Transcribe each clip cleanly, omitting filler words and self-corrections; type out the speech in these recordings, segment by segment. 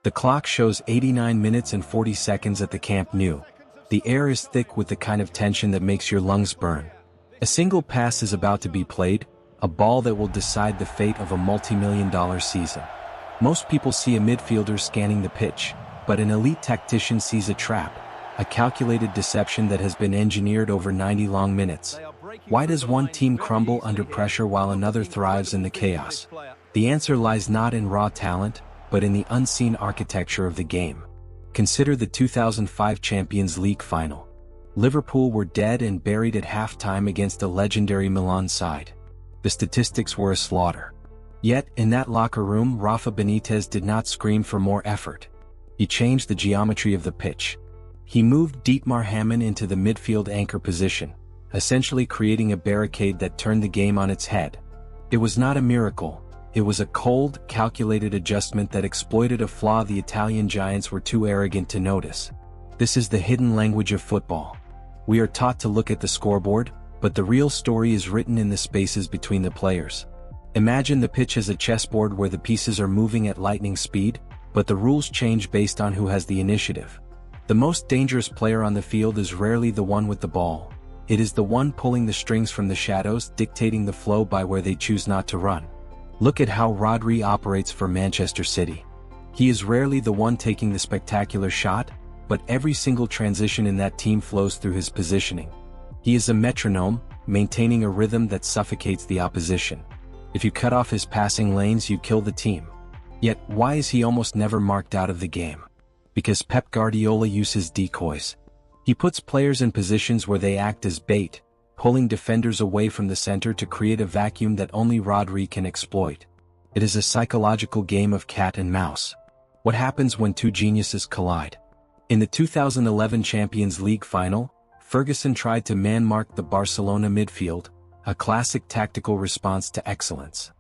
The clock shows 89 minutes and 40 seconds at the Camp Nou. The air is thick with the kind of tension that makes your lungs burn. A single pass is about to be played, a ball that will decide the fate of a multi-million-dollar season. Most people see a midfielder scanning the pitch, but an elite tactician sees a trap, a calculated deception that has been engineered over 90 long minutes. Why does one team crumble under pressure while another thrives in the chaos? The answer lies not in raw talent, but in the unseen architecture of the game. Consider the 2005 Champions League final. Liverpool were dead and buried at halftime against a legendary Milan side. The statistics were a slaughter. Yet, in that locker room, Rafa Benitez did not scream for more effort. He changed the geometry of the pitch. He moved Dietmar Hamann into the midfield anchor position, essentially creating a barricade that turned the game on its head. It was not a miracle. It was a cold, calculated adjustment that exploited a flaw the Italian giants were too arrogant to notice. This is the hidden language of football. We are taught to look at the scoreboard, but the real story is written in the spaces between the players. Imagine the pitch as a chessboard where the pieces are moving at lightning speed, but the rules change based on who has the initiative. The most dangerous player on the field is rarely the one with the ball. It is the one pulling the strings from the shadows, dictating the flow by where they choose not to run. Look at how Rodri operates for Manchester City. He is rarely the one taking the spectacular shot, but every single transition in that team flows through his positioning. He is a metronome, maintaining a rhythm that suffocates the opposition. If you cut off his passing lanes, you kill the team. Yet, why is he almost never marked out of the game? Because Pep Guardiola uses decoys. He puts players in positions where they act as bait, pulling defenders away from the center to create a vacuum that only Rodri can exploit. It is a psychological game of cat and mouse. What happens when two geniuses collide? In the 2011 Champions League final, Ferguson tried to man-mark the Barcelona midfield, a classic tactical response to excellence.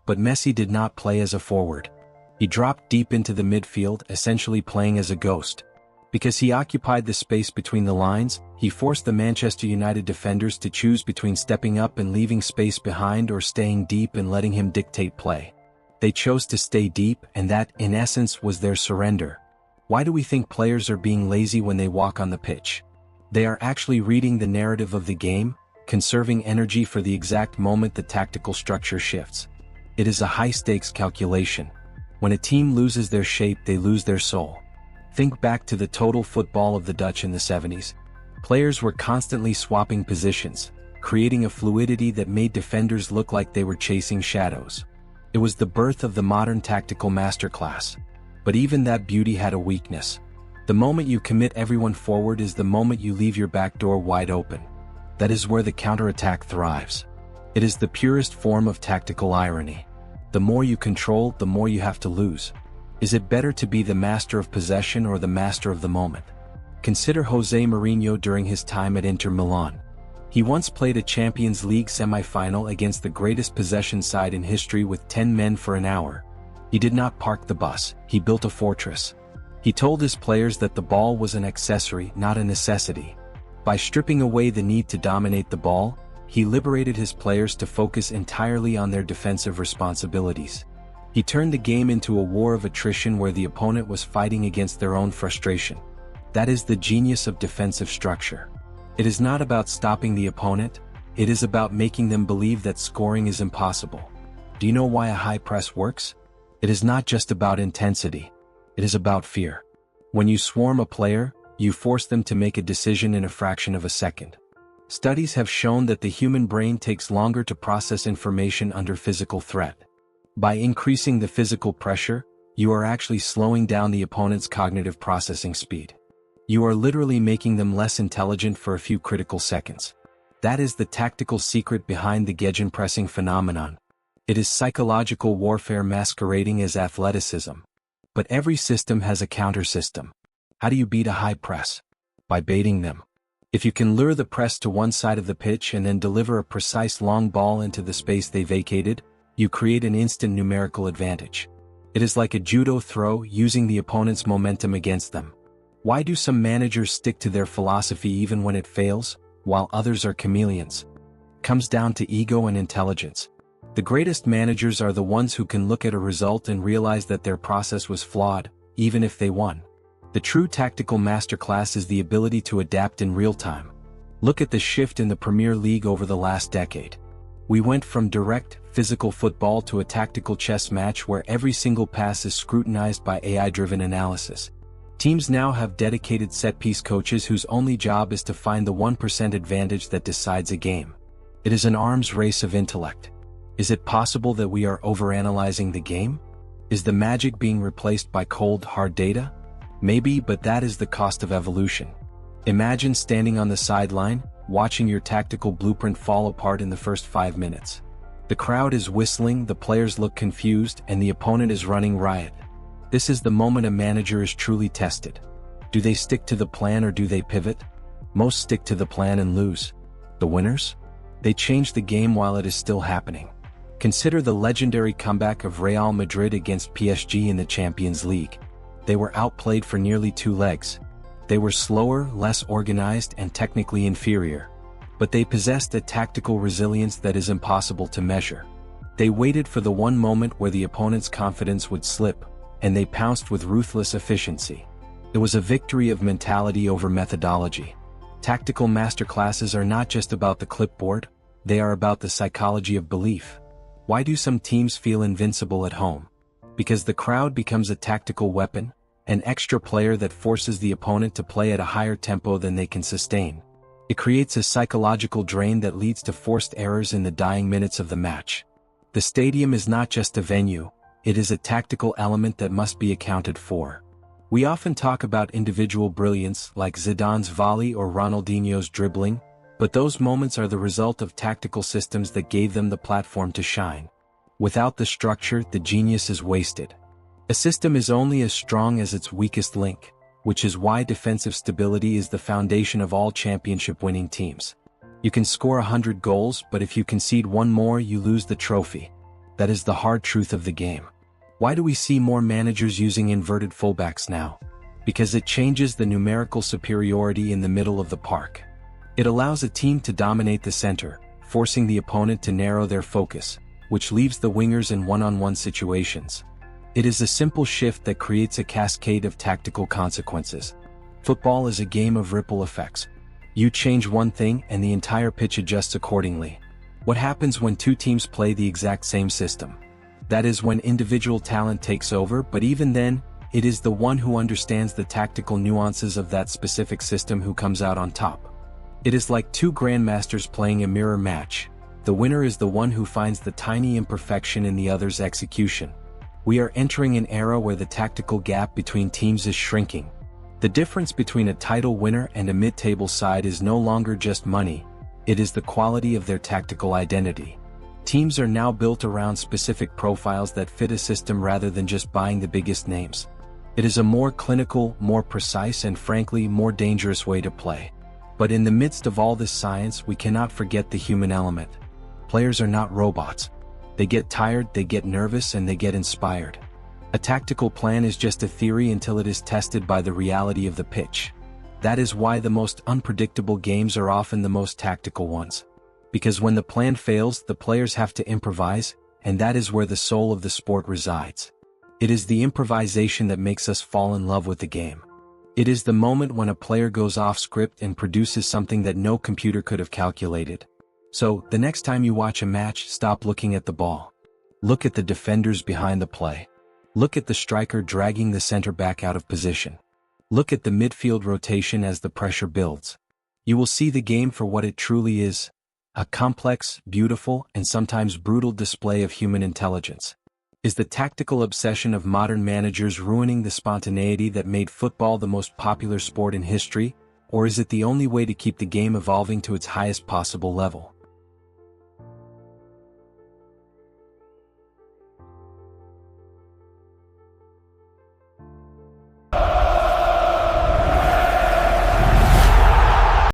But Messi did not play as a forward. He dropped deep into the midfield, essentially playing as a ghost. Because he occupied the space between the lines, he forced the Manchester United defenders to choose between stepping up and leaving space behind or staying deep and letting him dictate play. They chose to stay deep, and that, in essence, was their surrender. Why do we think players are being lazy when they walk on the pitch? They are actually reading the narrative of the game, conserving energy for the exact moment the tactical structure shifts. It is a high-stakes calculation. When a team loses their shape, they lose their soul. Think back to the total football of the Dutch in the 70s. Players were constantly swapping positions, creating a fluidity that made defenders look like they were chasing shadows. It was the birth of the modern tactical masterclass. But even that beauty had a weakness. The moment you commit everyone forward is the moment you leave your back door wide open. That is where the counterattack thrives. It is the purest form of tactical irony. The more you control, the more you have to lose. Is it better to be the master of possession or the master of the moment? Consider Jose Mourinho during his time at Inter Milan. He once played a Champions League semi-final against the greatest possession side in history with 10 men for an hour. He did not park the bus, he built a fortress. He told his players that the ball was an accessory, not a necessity. By stripping away the need to dominate the ball, he liberated his players to focus entirely on their defensive responsibilities. He turned the game into a war of attrition where the opponent was fighting against their own frustration. That is the genius of defensive structure. It is not about stopping the opponent, it is about making them believe that scoring is impossible. Do you know why a high press works? It is not just about intensity. It is about fear. When you swarm a player, you force them to make a decision in a fraction of a second. Studies have shown that the human brain takes longer to process information under physical threat. By increasing the physical pressure, you are actually slowing down the opponent's cognitive processing speed. You are literally making them less intelligent for a few critical seconds. That is the tactical secret behind the Gegenpressing phenomenon. It is psychological warfare masquerading as athleticism. But every system has a counter-system. How do you beat a high press? By baiting them. If you can lure the press to one side of the pitch and then deliver a precise long ball into the space they vacated, you create an instant numerical advantage. It is like a judo throw, using the opponent's momentum against them. Why do some managers stick to their philosophy even when it fails, while others are chameleons? It comes down to ego and intelligence. The greatest managers are the ones who can look at a result and realize that their process was flawed, even if they won. The true tactical masterclass is the ability to adapt in real time. Look at the shift in the Premier League over the last decade. We went from direct, physical football to a tactical chess match where every single pass is scrutinized by AI-driven analysis. Teams now have dedicated set-piece coaches whose only job is to find the 1% advantage that decides a game. It is an arms race of intellect. Is it possible that we are overanalyzing the game? Is the magic being replaced by cold, hard data? Maybe, but that is the cost of evolution. Imagine standing on the sideline, watching your tactical blueprint fall apart in the first 5 minutes. The crowd is whistling, the players look confused, and the opponent is running riot. This is the moment a manager is truly tested. Do they stick to the plan or do they pivot? Most stick to the plan and lose. The winners? They change the game while it is still happening. Consider the legendary comeback of Real Madrid against PSG in the Champions League. They were outplayed for nearly 2 legs. They were slower, less organized, and technically inferior. But they possessed a tactical resilience that is impossible to measure. They waited for the one moment where the opponent's confidence would slip, and they pounced with ruthless efficiency. It was a victory of mentality over methodology. Tactical masterclasses are not just about the clipboard, they are about the psychology of belief. Why do some teams feel invincible at home? Because the crowd becomes a tactical weapon, an extra player that forces the opponent to play at a higher tempo than they can sustain. It creates a psychological drain that leads to forced errors in the dying minutes of the match. The stadium is not just a venue, it is a tactical element that must be accounted for. We often talk about individual brilliance like Zidane's volley or Ronaldinho's dribbling, but those moments are the result of tactical systems that gave them the platform to shine. Without the structure, the genius is wasted. A system is only as strong as its weakest link, which is why defensive stability is the foundation of all championship-winning teams. You can score 100 goals, but if you concede one more, you lose the trophy. That is the hard truth of the game. Why do we see more managers using inverted fullbacks now? Because it changes the numerical superiority in the middle of the park. It allows a team to dominate the center, forcing the opponent to narrow their focus, which leaves the wingers in one-on-one situations. It is a simple shift that creates a cascade of tactical consequences. Football is a game of ripple effects. You change one thing and the entire pitch adjusts accordingly. What happens when 2 teams play the exact same system? That is when individual talent takes over, but even then, it is the one who understands the tactical nuances of that specific system who comes out on top. It is like 2 grandmasters playing a mirror match. The winner is the one who finds the tiny imperfection in the other's execution. We are entering an era where the tactical gap between teams is shrinking. The difference between a title winner and a mid-table side is no longer just money, it is the quality of their tactical identity. Teams are now built around specific profiles that fit a system rather than just buying the biggest names. It is a more clinical, more precise, and frankly, more dangerous way to play. But in the midst of all this science, we cannot forget the human element. Players are not robots. They get tired, they get nervous, and they get inspired. A tactical plan is just a theory until it is tested by the reality of the pitch. That is why the most unpredictable games are often the most tactical ones. Because when the plan fails, the players have to improvise, and that is where the soul of the sport resides. It is the improvisation that makes us fall in love with the game. It is the moment when a player goes off script and produces something that no computer could have calculated. So, the next time you watch a match, stop looking at the ball. Look at the defenders behind the play. Look at the striker dragging the center back out of position. Look at the midfield rotation as the pressure builds. You will see the game for what it truly is: a complex, beautiful, and sometimes brutal display of human intelligence. Is the tactical obsession of modern managers ruining the spontaneity that made football the most popular sport in history, or is it the only way to keep the game evolving to its highest possible level?